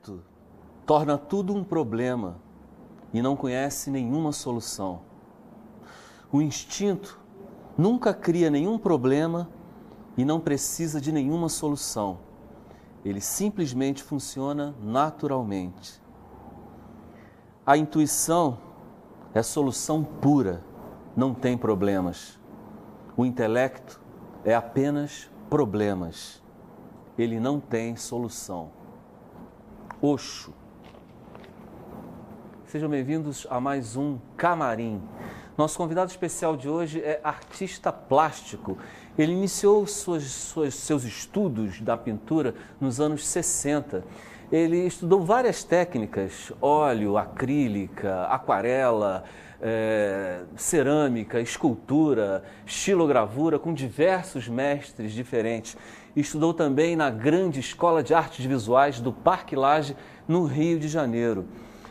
intelecto torna tudo um problema e não conhece nenhuma solução. O instinto nunca cria nenhum problema e não precisa de nenhuma solução. Ele simplesmente funciona naturalmente. A intuição é solução pura, não tem problemas. O intelecto é apenas problemas. Ele não tem solução. Osho. Sejam bem-vindos a mais um Camarim. Nosso convidado especial de hoje é artista plástico. Ele iniciou seus estudos da pintura nos anos 60. Ele estudou várias técnicas, óleo, acrílica, aquarela, cerâmica, escultura, xilogravura, com diversos mestres diferentes. Estudou também na grande Escola de Artes Visuais do Parque Lage, no Rio de Janeiro.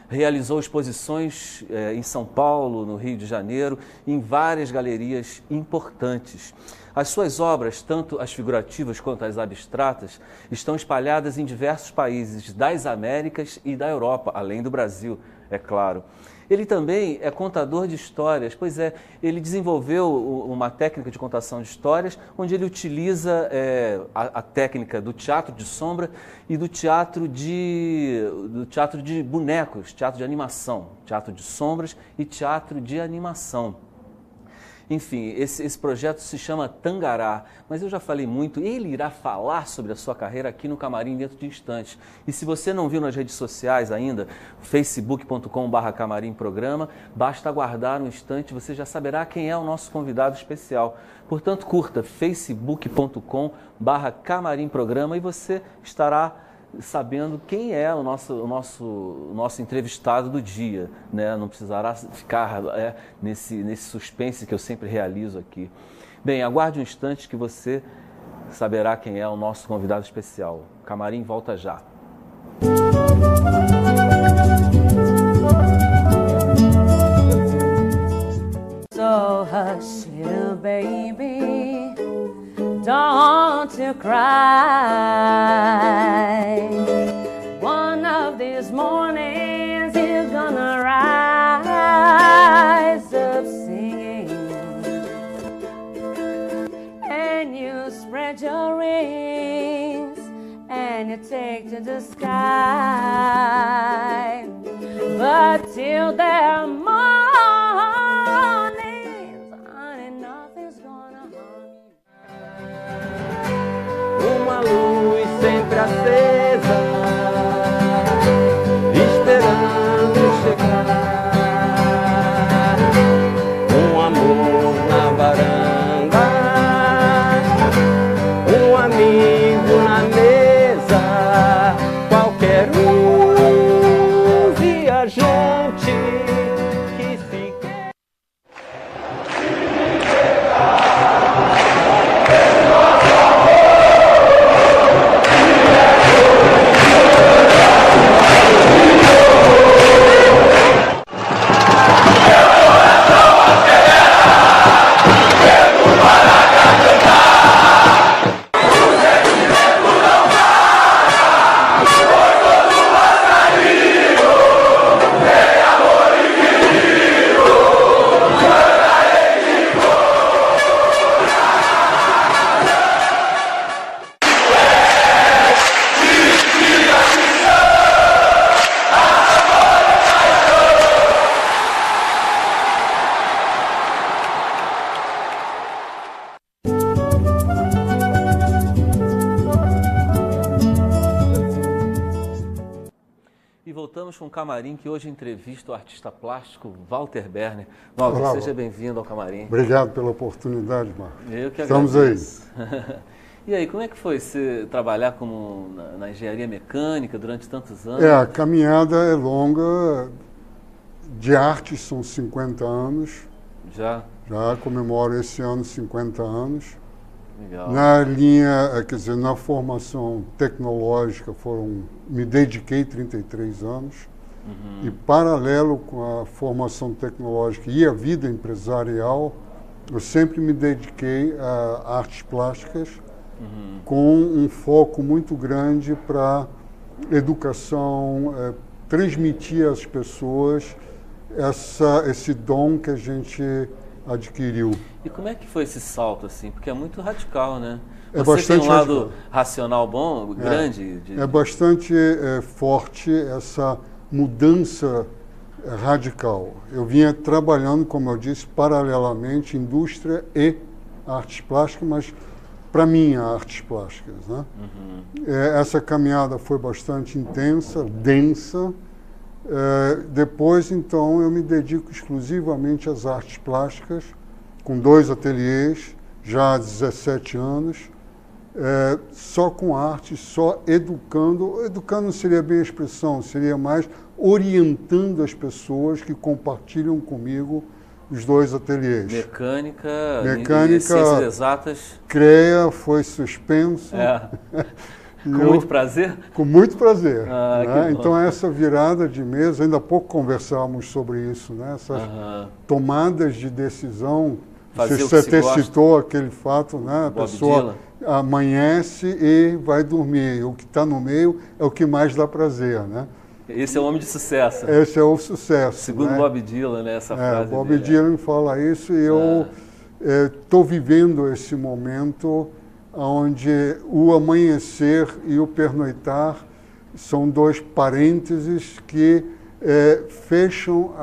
Realizou exposições em São Paulo, no Rio de Janeiro, em várias galerias importantes. As suas obras, tanto as figurativas quanto as abstratas, estão espalhadas em diversos países das Américas e da Europa, além do Brasil, é claro. Ele também é contador de histórias, pois é, ele desenvolveu uma técnica de contação de histórias, onde ele utiliza a técnica do teatro de sombra e do teatro de bonecos, teatro de animação, teatro de sombras e teatro de animação. Enfim, esse projeto se chama Tangará, mas eu já falei muito, ele irá falar sobre a sua carreira aqui no Camarim dentro de instantes. E se você não viu nas redes sociais ainda, facebook.com/camarimprograma, basta aguardar um instante, você já saberá quem é o nosso convidado especial. Portanto, curta facebook.com/camarimprograma e você estará sabendo quem é o nosso entrevistado do dia, né? Não precisará ficar nesse suspense que eu sempre realizo aqui. Bem, aguarde um instante que você saberá quem é o nosso convidado especial. O Camarim volta já. So hush, little baby, don't you cry. One of these mornings you're gonna rise up singing, and you spread your wings and you take to the sky. But till their mornings, honey, nothing's gonna harm you. Uma luz sempre acesa, esperando chegar. Um amor na varanda, um amigo na mesa. Qualquer viajante que se quer. Com o Camarim, que hoje entrevista o artista plástico Walter Berner. Walter, Olá, seja bem-vindo ao Camarim. Obrigado pela oportunidade, Marcos. Eu que Estamos agradeço. aí. E aí, como é que foi você trabalhar na engenharia mecânica durante tantos anos? A caminhada é longa, de arte são 50 anos. Já comemoro esse ano 50 anos. Legal. Na linha, quer dizer, na formação tecnológica me dediquei 33 anos. E paralelo com a formação tecnológica e a vida empresarial, eu sempre me dediquei a artes plásticas com um foco muito grande para educação, transmitir às pessoas esse dom que a gente adquiriu. E como é que foi esse salto, assim? Porque é muito radical, né? É Você bastante tem um lado radical. racional bom, grande? É bastante forte essa mudança radical. Eu vinha trabalhando, como eu disse, paralelamente indústria e artes plásticas, mas para mim, artes plásticas, né? Essa caminhada foi bastante intensa, densa. Depois, então, eu me dedico exclusivamente às artes plásticas, com 2 ateliês, já há 17 anos, só com arte, só educando. Educando não seria bem a expressão, seria mais orientando as pessoas que compartilham comigo os 2 ateliês. Mecânica, Mecânica, ciências exatas. CREA foi suspenso. Com muito prazer? Com muito prazer. Né? Então, essa virada de mesa, ainda há pouco conversávamos sobre isso, né? Essas tomadas de decisão. Você até citou aquele fato, né? A pessoa amanhece e vai dormir. O que está no meio é o que mais dá prazer, né? Esse é o homem de sucesso. Esse é o sucesso. Segundo Bob Dylan, né? Essa frase Bob dele. Dylan fala isso e eu estou vivendo esse momento onde o amanhecer e o pernoitar são 2 parênteses que fecham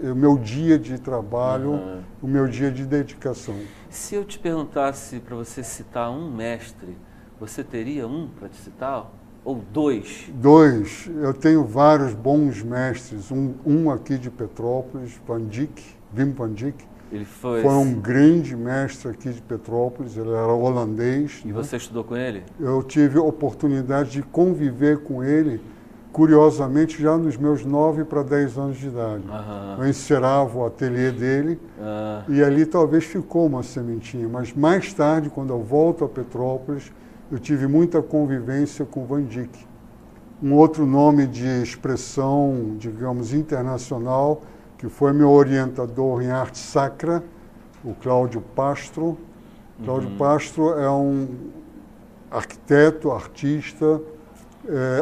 o meu dia de trabalho, o meu dia de dedicação. Se eu te perguntasse para você citar um mestre, você teria um para te citar? Ou 2? 2. Eu tenho vários bons mestres. Um aqui de Petrópolis, Wim van Dijk. Ele foi um grande mestre aqui de Petrópolis, ele era holandês. E você estudou com ele? Eu tive a oportunidade de conviver com ele, curiosamente, já nos meus 9 para 10 anos de idade. Eu encerava o ateliê dele e ali talvez ficou uma sementinha. Mas mais tarde, quando eu volto a Petrópolis, eu tive muita convivência com Van Dijk. Um outro nome de expressão, digamos, internacional, que foi meu orientador em arte sacra, o Cláudio Pastro. Cláudio Pastro é um arquiteto, artista,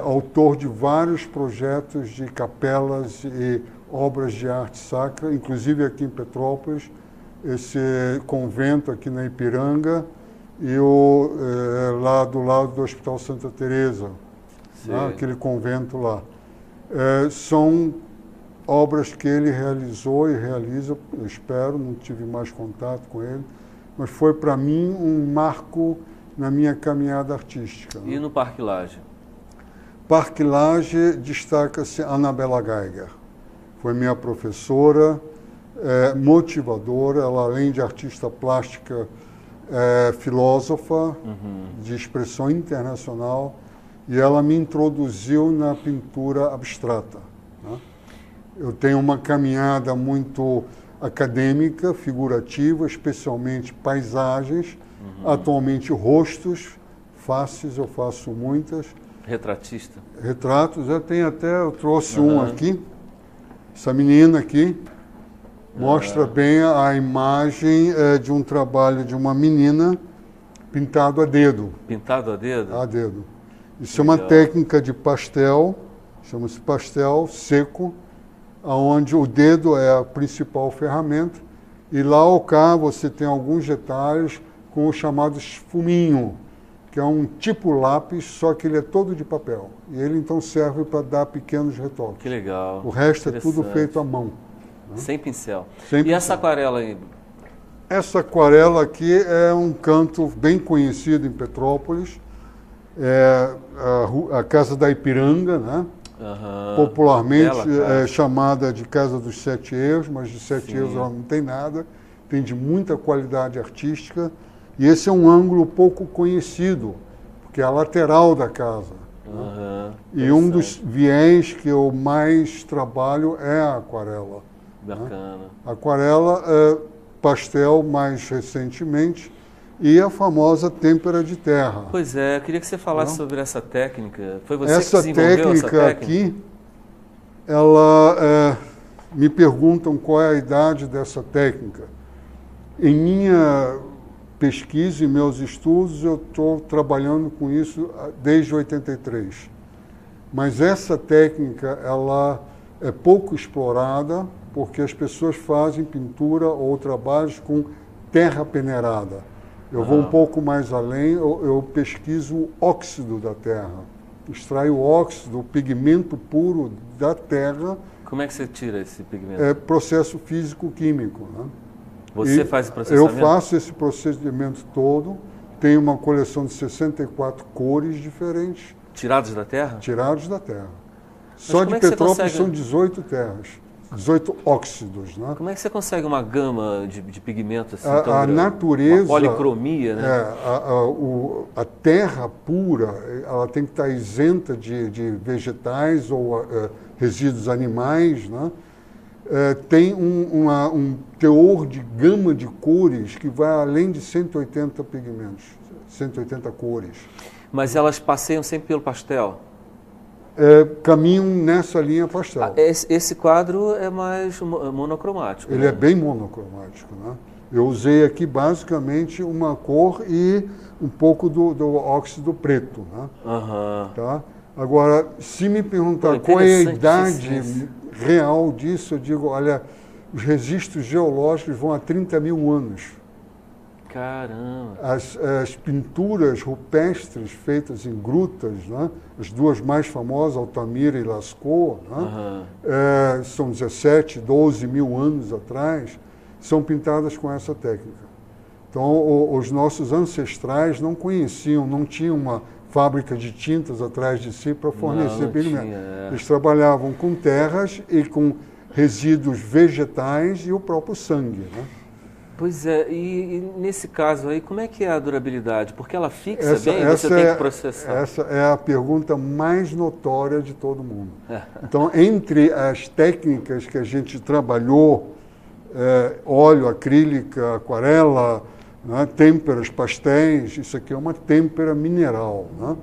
autor de vários projetos de capelas e obras de arte sacra, inclusive aqui em Petrópolis, esse convento aqui na Ipiranga e lá do lado do Hospital Santa Teresa, né, aquele convento lá. São obras que ele realizou e realiza, eu espero, não tive mais contato com ele, mas foi para mim um marco na minha caminhada artística. E no Parque Lage? Parque Lage destaca-se Anabela Geiger. Foi minha professora, motivadora, ela além de artista plástica, filósofa de expressão internacional, e ela me introduziu na pintura abstrata, né? Eu tenho uma caminhada muito acadêmica, figurativa, especialmente paisagens, atualmente rostos, faces, eu faço muitas. Retratista? Retratos, eu trouxe um aqui, essa menina aqui, mostra bem a imagem de um trabalho de uma menina pintado a dedo. Pintado a dedo? A dedo. Isso é uma técnica de pastel, chama-se pastel seco, onde o dedo é a principal ferramenta, e lá ao cá você tem alguns detalhes com o chamado esfuminho, que é um tipo lápis, só que ele é todo de papel. E ele então serve para dar pequenos retoques. Que legal. O resto é tudo feito à mão. Né? Sem pincel. Sem pincel. Essa aquarela aí? Essa aquarela aqui é um canto bem conhecido em Petrópolis, a Casa da Ipiranga, né? Popularmente chamada de Casa dos 7 Erros, mas de 7 Erros ela não tem nada, tem de muita qualidade artística, e esse é um ângulo pouco conhecido, porque é a lateral da casa. Né? E um dos viés que eu mais trabalho é a aquarela. Bacana. Né? Aquarela, pastel mais recentemente, e a famosa têmpera de terra. Pois é, eu queria que você falasse sobre essa técnica. Foi você essa que desenvolveu técnica essa técnica? Aqui, ela me perguntam qual é a idade dessa técnica. Em minha pesquisa e meus estudos, eu estou trabalhando com isso desde 83. Mas essa técnica, ela é pouco explorada, porque as pessoas fazem pintura ou trabalhos com terra peneirada. Eu vou um pouco mais além, eu pesquiso o óxido da terra. Extraio o óxido, o pigmento puro da terra. Como é que você tira esse pigmento? É processo físico-químico, né? Você faz esse processamento? Eu faço esse procedimento todo. Tenho uma coleção de 64 cores diferentes. Tirados da terra? Tirados da terra. Só de como é que você Petrópolis consegue- são 18 terras, 18 óxidos, né? Como é que você consegue uma gama de pigmentos assim tão A grande? natureza... Uma policromia, né? A terra pura, ela tem que estar isenta de vegetais ou resíduos animais, né? Tem um teor de gama de cores que vai além de 180 pigmentos, 180 cores. Mas elas passeiam sempre pelo pastel? Caminham nessa linha pastel. Esse quadro é mais monocromático. Ele né? é bem monocromático, né? Eu usei aqui basicamente uma cor e um pouco do óxido preto, né? Aham. Tá? Agora, se me perguntar Pô, qual é a interessantíssimo idade isso. real disso, eu digo, olha, os registros geológicos vão a 30 mil anos. Caramba. As pinturas rupestres feitas em grutas, né? As duas mais famosas, Altamira e Lascaux, né? Aham. São 17, 12 mil anos atrás, são pintadas com essa técnica. Então, os nossos ancestrais não conheciam, não tinham uma fábrica de tintas atrás de si para fornecer não pigmento. tinha, é. Eles trabalhavam com terras e com resíduos vegetais e o próprio sangue, né? Pois é, e nesse caso aí, como é que é a durabilidade? Porque ela fixa bem, você tem que processar. Essa é a pergunta mais notória de todo mundo. Então, entre as técnicas que a gente trabalhou, óleo, acrílica, aquarela, né, têmperas, pastéis, isso aqui é uma têmpera mineral, né?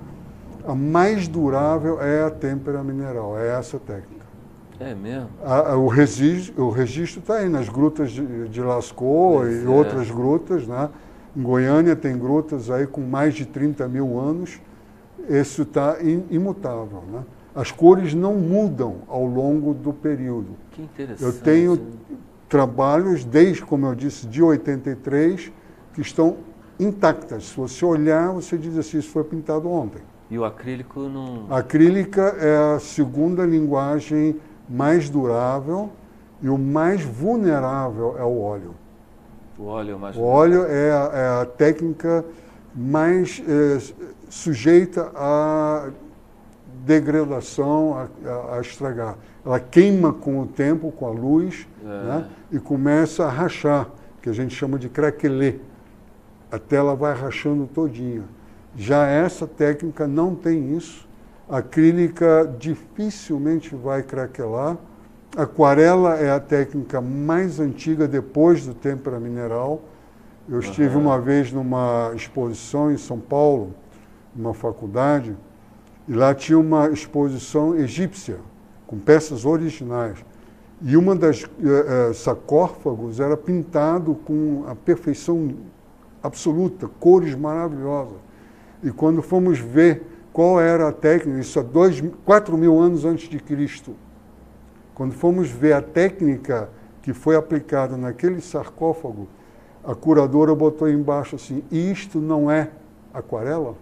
A mais durável é a têmpera mineral, é essa técnica. É mesmo? O registro está aí nas grutas de Lascaux e outras grutas, né? Em Goiânia tem grutas aí com mais de 30 mil anos. Isso está imutável, né? As cores não mudam ao longo do período. Que interessante. Eu tenho trabalhos desde, como eu disse, de 83, que estão intactas. Se você olhar, você diz assim, isso foi pintado ontem. E o acrílico não... A acrílica é a segunda linguagem mais durável e o mais vulnerável é o óleo. O óleo é mais... O óleo é a técnica mais sujeita à degradação, a estragar. Ela queima com o tempo, com a luz, né, e começa a rachar, que a gente chama de craquelê. A tela vai rachando todinha. Já essa técnica não tem isso. A acrílica dificilmente vai craquelar. A aquarela é a técnica mais antiga depois do têmpera mineral. Eu estive uma vez numa exposição em São Paulo, numa faculdade, e lá tinha uma exposição egípcia, com peças originais. E uma das sarcófagos era pintado com a perfeição absoluta, cores maravilhosas. E quando fomos ver qual era a técnica, isso há 4 mil anos antes de Cristo, quando fomos ver a técnica que foi aplicada naquele sarcófago, a curadora botou embaixo assim, isto não é aquarela?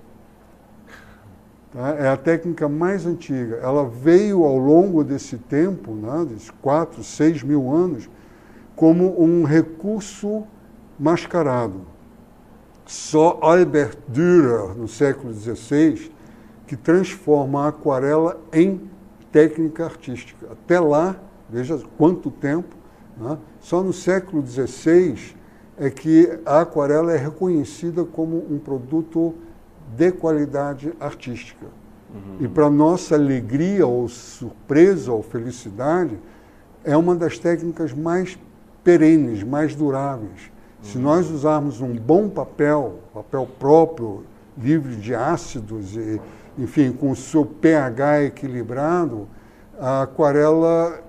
Tá? É a técnica mais antiga. Ela veio ao longo desse tempo, né, desses 4, 6 mil anos, como um recurso mascarado. Só Albert Dürer, no século XVI, que transforma a aquarela em técnica artística. Até lá, veja quanto tempo, né? Só no século XVI é que a aquarela é reconhecida como um produto de qualidade artística. E para nossa alegria, ou surpresa, ou felicidade, é uma das técnicas mais perenes, mais duráveis. Se nós usarmos um bom papel próprio, livre de ácidos, e, enfim, com o seu pH equilibrado, a aquarela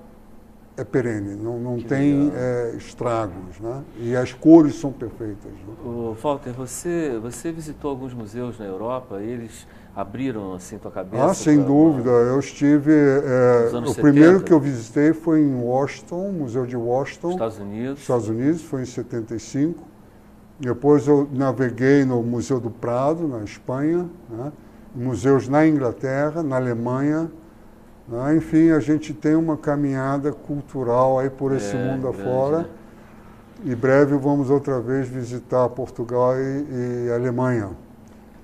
é perene, não Que tem legal. estragos, né? E as cores são perfeitas. Né? O Walter, você visitou alguns museus na Europa, eles abriram assim tua cabeça? Ah, sem dúvida. Eu estive. Nos anos O primeiro 70. que eu visitei foi em Washington, Museu de Washington, Estados Unidos. foi em 75. Depois eu naveguei no Museu do Prado, na Espanha, né? Museus na Inglaterra, na Alemanha. Né? Enfim, a gente tem uma caminhada cultural aí por esse mundo grande, afora. né? Em breve vamos outra vez visitar Portugal e Alemanha.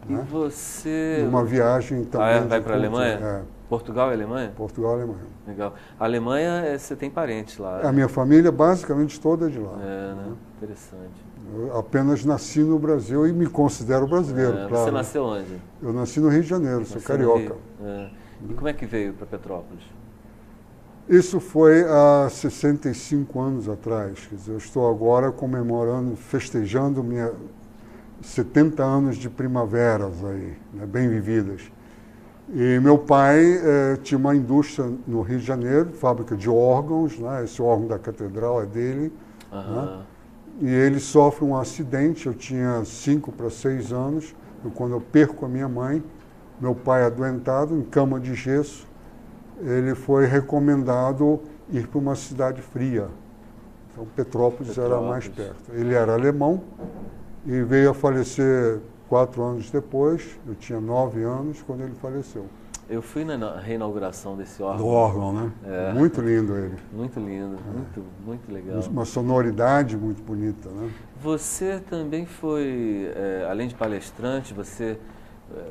E Né? você... Uma viagem também. vai de para a culto, Alemanha? Portugal e Alemanha? Portugal e Alemanha. Legal. A Alemanha, você tem parentes lá. A minha família basicamente toda é de lá. Né? Interessante. Eu apenas nasci no Brasil e me considero brasileiro, claro. Você nasceu onde? Eu nasci no Rio de Janeiro, sou Nasceu no carioca. Rio? E como é que veio para Petrópolis? Isso foi há 65 anos atrás. Quer dizer, eu estou agora comemorando, festejando 70 anos de primaveras aí, né, bem vividas. E meu pai tinha uma indústria no Rio de Janeiro, fábrica de órgãos, né, esse órgão da catedral é dele. Né, e ele sofre um acidente, eu tinha 5 para 6 anos, quando eu perco a minha mãe, meu pai adoentado, em cama de gesso, ele foi recomendado ir para uma cidade fria. Então Petrópolis era mais perto. Ele era alemão e veio a falecer 4 anos depois, eu tinha 9 anos quando ele faleceu. Eu fui na reinauguração desse órgão. Do órgão, né? Muito lindo ele. Muito lindo, muito legal. Uma sonoridade muito bonita, né? Você também foi, além de palestrante, você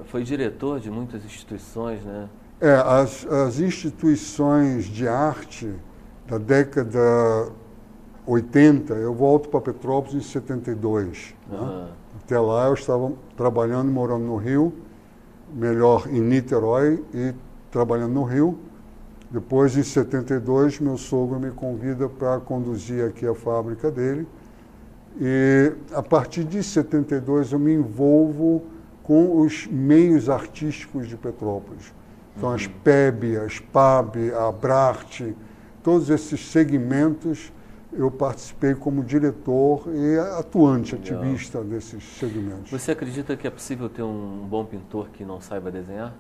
foi diretor de muitas instituições, né? As instituições de arte da década 80, eu volto para Petrópolis em 72. Né? Até lá eu estava trabalhando, morando no Rio, melhor em Niterói e trabalhando no Rio. Depois, em 72, meu sogro me convida para conduzir aqui a fábrica dele. E a partir de 72 eu me envolvo com os meios artísticos de Petrópolis. Então, as PEB, as PAB, a Abrarte, todos esses segmentos eu participei como diretor e atuante, ativista desses segmentos. Você acredita que é possível ter um bom pintor que não saiba desenhar?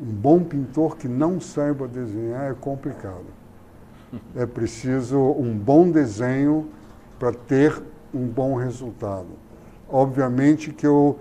Um bom pintor que não saiba desenhar é complicado. É preciso um bom desenho para ter um bom resultado. Obviamente que eu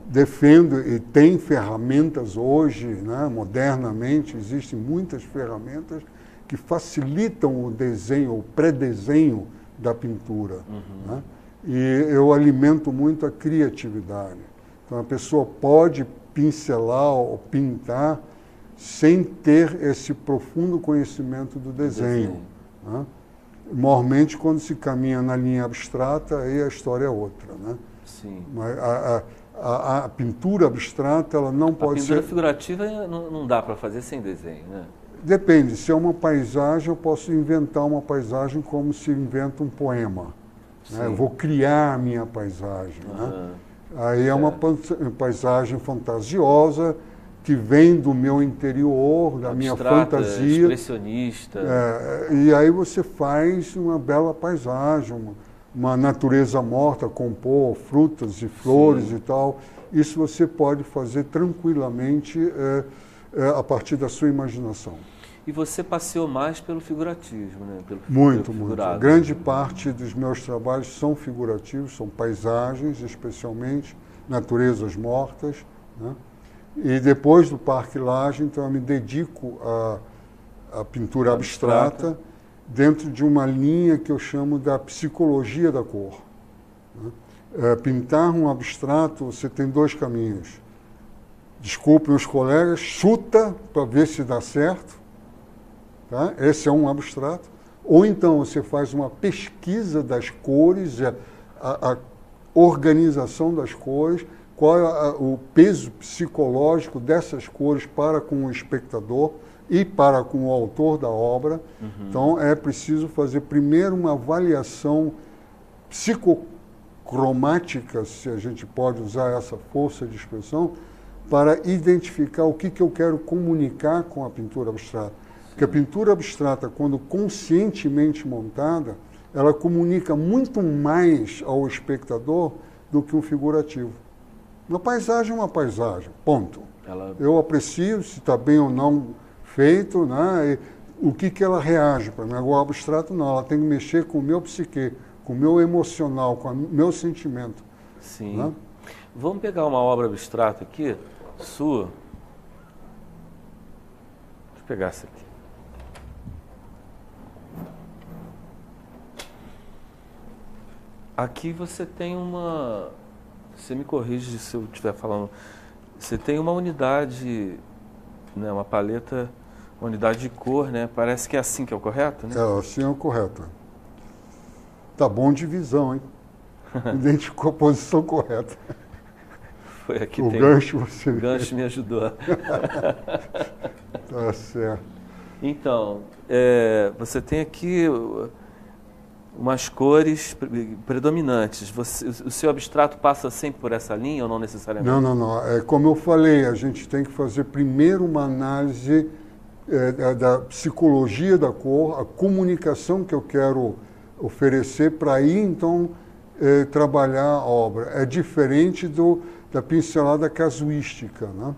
defendo e tem ferramentas hoje, né, modernamente, existem muitas ferramentas que facilitam o desenho, o pré-desenho da pintura. Né? E eu alimento muito a criatividade. Então a pessoa pode pincelar ou pintar sem ter esse profundo conhecimento do desenho. Né? Normalmente, quando se caminha na linha abstrata, aí a história é outra. Né? Sim. Mas a pintura abstrata, ela não pode ser... A pintura figurativa não dá para fazer sem desenho, né? Depende, se é uma paisagem, eu posso inventar uma paisagem como se inventa um poema. Né? Eu vou criar a minha paisagem. Né? Aí é uma paisagem fantasiosa que vem do meu interior, da minha fantasia. Expressionista. E aí você faz uma bela paisagem, uma natureza morta, compor frutas e flores e tal. Isso você pode fazer tranquilamente a partir da sua imaginação. E você passeou mais pelo figurativo, né? Muito. Grande parte dos meus trabalhos são figurativos, são paisagens, especialmente, naturezas mortas. Né? E depois do Parque Lage, então, eu me dedico à pintura abstrata dentro de uma linha que eu chamo da psicologia da cor. Né? Pintar um abstrato, você tem 2 caminhos. Desculpem os colegas, chuta para ver se dá certo. Tá? Esse é um abstrato. Ou então você faz uma pesquisa das cores, a organização das cores, qual é o peso psicológico dessas cores para com o espectador e para com o autor da obra. Então é preciso fazer primeiro uma avaliação psicocromática, se a gente pode usar essa força de expressão, para identificar o que eu quero comunicar com a pintura abstrata. Porque a pintura abstrata, quando conscientemente montada, ela comunica muito mais ao espectador do que um figurativo. Uma paisagem é uma paisagem, ponto. Eu aprecio se está bem ou não feito, né? E o que ela reage para mim. Agora, o abstrato não, ela tem que mexer com o meu psique, com o meu emocional, com o meu sentimento. Sim. Né? Vamos pegar uma obra abstrata aqui, sua. Deixa eu pegar essa aqui. Aqui você tem uma... Você me corrige se eu estiver falando. Você tem uma unidade, né, uma paleta, uma unidade de cor, né? Parece que é assim que é o correto, né? É, assim é o correto. Tá bom de visão, hein? Identificou a posição correta. Foi aqui O tem gancho você... O gancho me ajudou. Tá certo. Então, você tem aqui umas cores predominantes. O seu abstrato passa sempre por essa linha ou não necessariamente? Não. É, como eu falei, a gente tem que fazer primeiro uma análise da psicologia da cor, a comunicação que eu quero oferecer, para aí, então, trabalhar a obra. É diferente da pincelada casuística, né?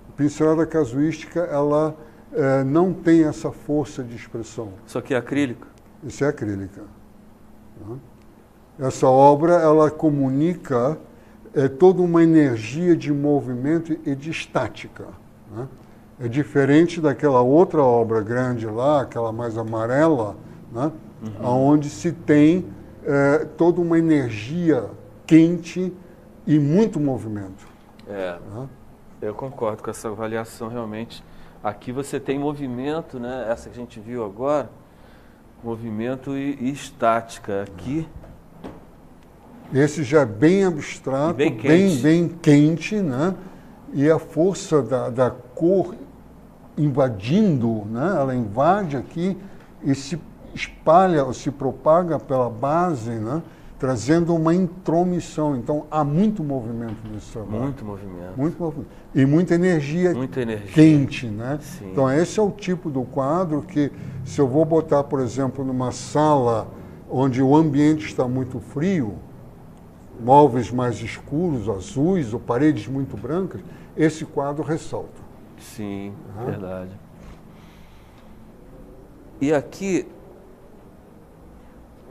A pincelada casuística, ela não tem essa força de expressão. Isso aqui é acrílico? Isso é acrílica. Essa obra, ela comunica toda uma energia de movimento e de estática. Né? É diferente daquela outra obra grande lá, aquela mais amarela, né? Onde se tem toda uma energia quente e muito movimento. Né? Eu concordo com essa avaliação, realmente. Aqui você tem movimento, né? Essa que a gente viu agora, movimento e estática. Aqui... Esse já é bem abstrato, bem quente, né? E a força da cor invadindo, né? Ela invade aqui e se espalha, ou se propaga pela base, né? Trazendo uma intromissão. Então, há muito movimento nesse trabalho. Muito movimento. Muito movimento. E muita energia quente, né? Sim. Então, esse é o tipo do quadro que, se eu vou botar, por exemplo, numa sala onde o ambiente está muito frio, móveis mais escuros, azuis, ou paredes muito brancas, esse quadro ressalta. Sim, verdade. E aqui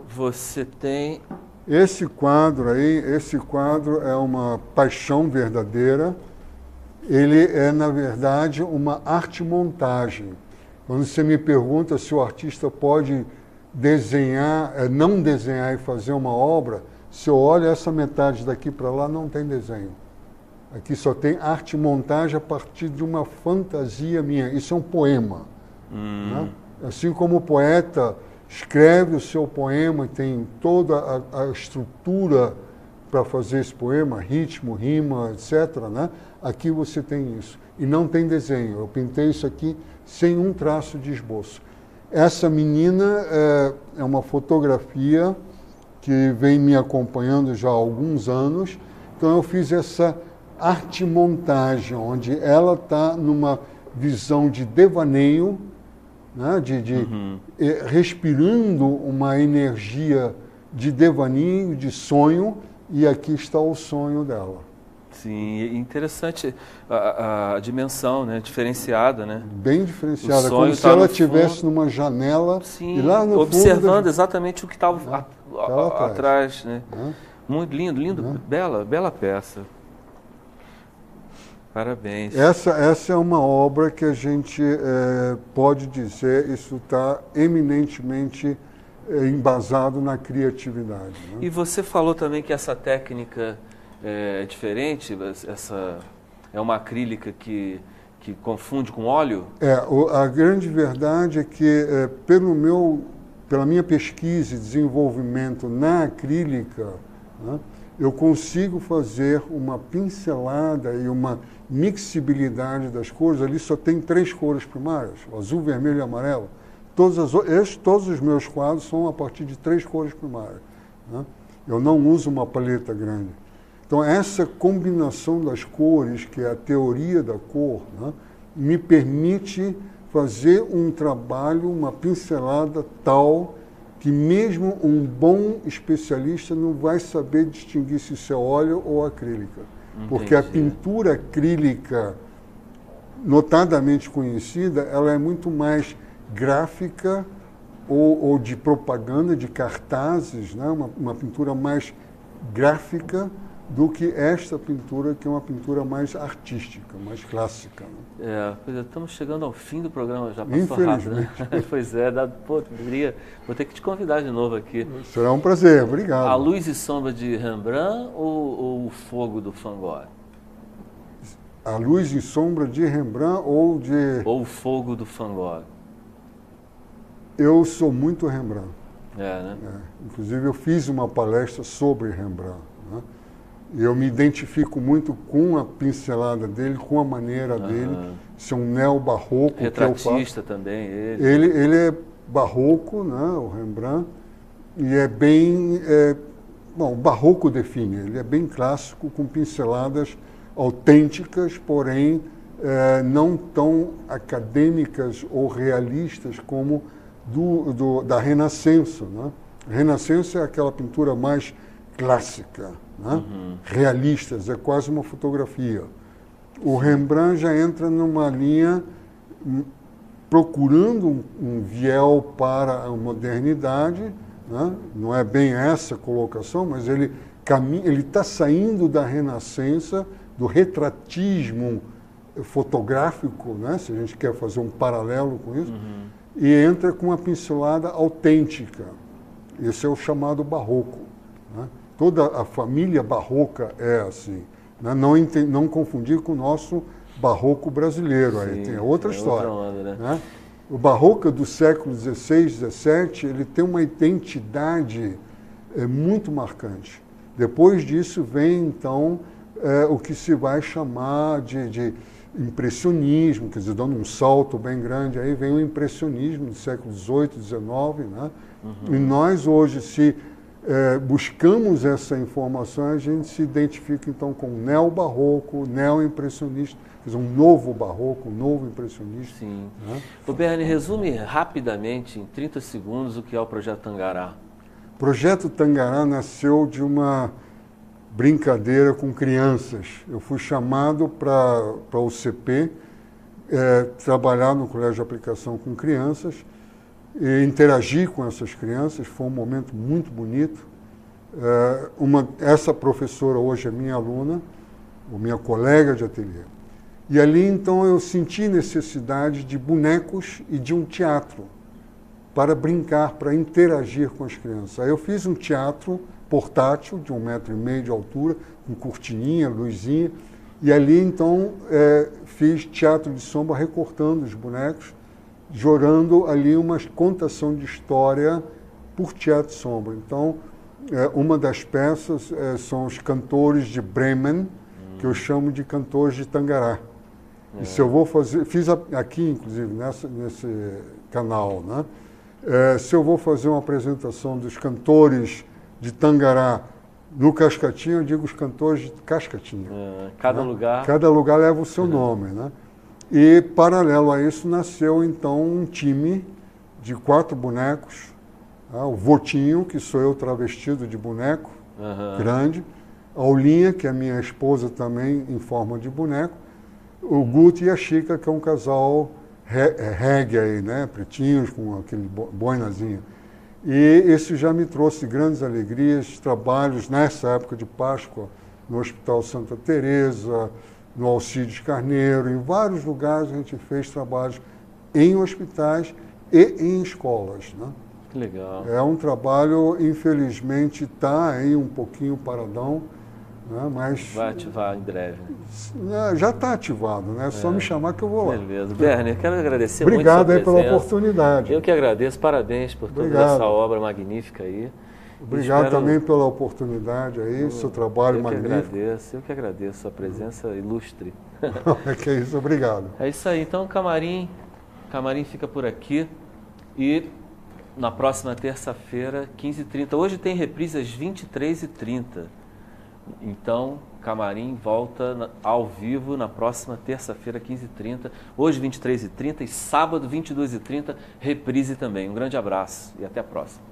você tem... Esse quadro é uma paixão verdadeira. Ele é, na verdade, uma arte-montagem. Quando você me pergunta se o artista pode desenhar, não desenhar e fazer uma obra, se eu olho essa metade daqui para lá, não tem desenho. Aqui só tem arte-montagem a partir de uma fantasia minha. Isso é um poema. Né? Assim como o poeta escreve o seu poema, tem toda a estrutura para fazer esse poema, ritmo, rima, etc., né? Aqui você tem isso. E não tem desenho. Eu pintei isso aqui sem um traço de esboço. Essa menina é uma fotografia que vem me acompanhando já há alguns anos. Então eu fiz essa arte-montagem, onde ela está numa visão de devaneio, né? Respirando uma energia de devaneio, de sonho, e aqui está o sonho dela. Sim, interessante a dimensão, né? Diferenciada, né? Bem diferenciada, como se ela estivesse numa janela. Sim, e lá no observando fundo exatamente o que estava atrás, né? Muito lindo, bela peça. Parabéns. Essa é uma obra que a gente pode dizer, isso está eminentemente embasado na criatividade. Né? E você falou também que essa técnica é diferente, essa é uma acrílica que confunde com óleo? A grande verdade é que, pela minha pesquisa e desenvolvimento na acrílica, né, eu consigo fazer uma pincelada e uma mixibilidade das cores. Ali só tem 3 cores primárias, azul, vermelho e amarelo. Todos os meus quadros são a partir de 3 cores primárias. Né? Eu não uso uma paleta grande. Então, essa combinação das cores, que é a teoria da cor, né, me permite fazer um trabalho, uma pincelada tal que mesmo um bom especialista não vai saber distinguir se isso é óleo ou acrílica. Porque a pintura acrílica, notadamente conhecida, ela é muito mais gráfica ou de propaganda, de cartazes, né? Uma pintura mais gráfica do que esta pintura, que é uma pintura mais artística, mais clássica. Né? Pois é, estamos chegando ao fim do programa, já passou rápido, né? Pois é, vou ter que te convidar de novo aqui. Será um prazer, obrigado. A Luz e Sombra de Rembrandt ou o Fogo do Van Gogh? A Luz e Sombra de Rembrandt ou o Fogo do Van Gogh? Eu sou muito Rembrandt. Né? Inclusive eu fiz uma palestra sobre Rembrandt. Né? E eu me identifico muito com a pincelada dele, com a maneira dele. Isso é um neo-barroco. Retratista também, ele é barroco, né, o Rembrandt, e é bem... bom, o barroco define, ele é bem clássico, com pinceladas autênticas, porém não tão acadêmicas ou realistas como da Renascença. Né? A Renascença é aquela pintura mais clássica, né? Realistas, é quase uma fotografia. O Rembrandt já entra numa linha procurando um viés para a modernidade, né? Não é bem essa colocação, mas ele está saindo da Renascença, do retratismo fotográfico, né? Se a gente quer fazer um paralelo com isso, e entra com uma pincelada autêntica. Esse é o chamado barroco. Né? Toda a família barroca é assim. Né? Não confundir com o nosso barroco brasileiro. Aí tem outra história. Outra onda, né? O barroco do século XVI, XVII, ele tem uma identidade muito marcante. Depois disso vem, então, o que se vai chamar de impressionismo, quer dizer, dando um salto bem grande, aí vem o impressionismo do século XVIII, XIX, né? E nós hoje, se buscamos essa informação, a gente se identifica então com o neo-barroco, neo-impressionista, quer dizer, um novo barroco, um novo impressionista. Sim. Né? O Bernie, resume rapidamente, em 30 segundos, o que é o Projeto Tangará. O Projeto Tangará nasceu de uma brincadeira com crianças. Eu fui chamado para o CP, trabalhar no Colégio de Aplicação com crianças, e interagir com essas crianças. Foi um momento muito bonito. Essa professora hoje é minha aluna, ou minha colega de ateliê. E ali, então, eu senti necessidade de bonecos e de um teatro para brincar, para interagir com as crianças. Aí eu fiz um teatro portátil, de 1,5 metro de altura, com cortininha, luzinha, e ali, então, fiz teatro de sombra recortando os bonecos, jogando ali uma contação de história por teatro de sombra. Então, uma das peças são os cantores de Bremen, que eu chamo de cantores de Tangará. E se eu vou fazer, fiz aqui, inclusive, nesse canal, né? Se eu vou fazer uma apresentação dos cantores de Tangará no Cascatinha, eu digo os cantores de Cascatinha. Cada né? lugar... Cada lugar leva o seu nome, né? E, paralelo a isso, nasceu, então, um time de 4 bonecos. O Votinho, que sou eu travestido de boneco, grande. A Aulinha, que é minha esposa também, em forma de boneco. O Guto e a Chica, que é um casal reggae aí, né? Pretinhos, com aquele boinazinho. E isso já me trouxe grandes alegrias, trabalhos nessa época de Páscoa, no Hospital Santa Teresa, no Alcides Carneiro, em vários lugares a gente fez trabalhos em hospitais e em escolas. Né? Que legal. É um trabalho, infelizmente, está aí um pouquinho paradão, né? Mas... Vai ativar em breve. Já está ativado, né? É só me chamar que eu vou lá. Beleza. Bernie, eu quero agradecer Obrigado muito aí pela oportunidade. Eu que agradeço, parabéns por toda essa obra magnífica aí. Obrigado também pela oportunidade aí, seu trabalho magnífico. Eu que agradeço a sua presença ilustre. Que é isso, obrigado. É isso aí, então o Camarim fica por aqui e na próxima terça-feira, 15h30. Hoje tem reprise às 23h30. Então, Camarim volta ao vivo na próxima terça-feira, 15h30, hoje 23h30 e sábado, 22h30, reprise também. Um grande abraço e até a próxima.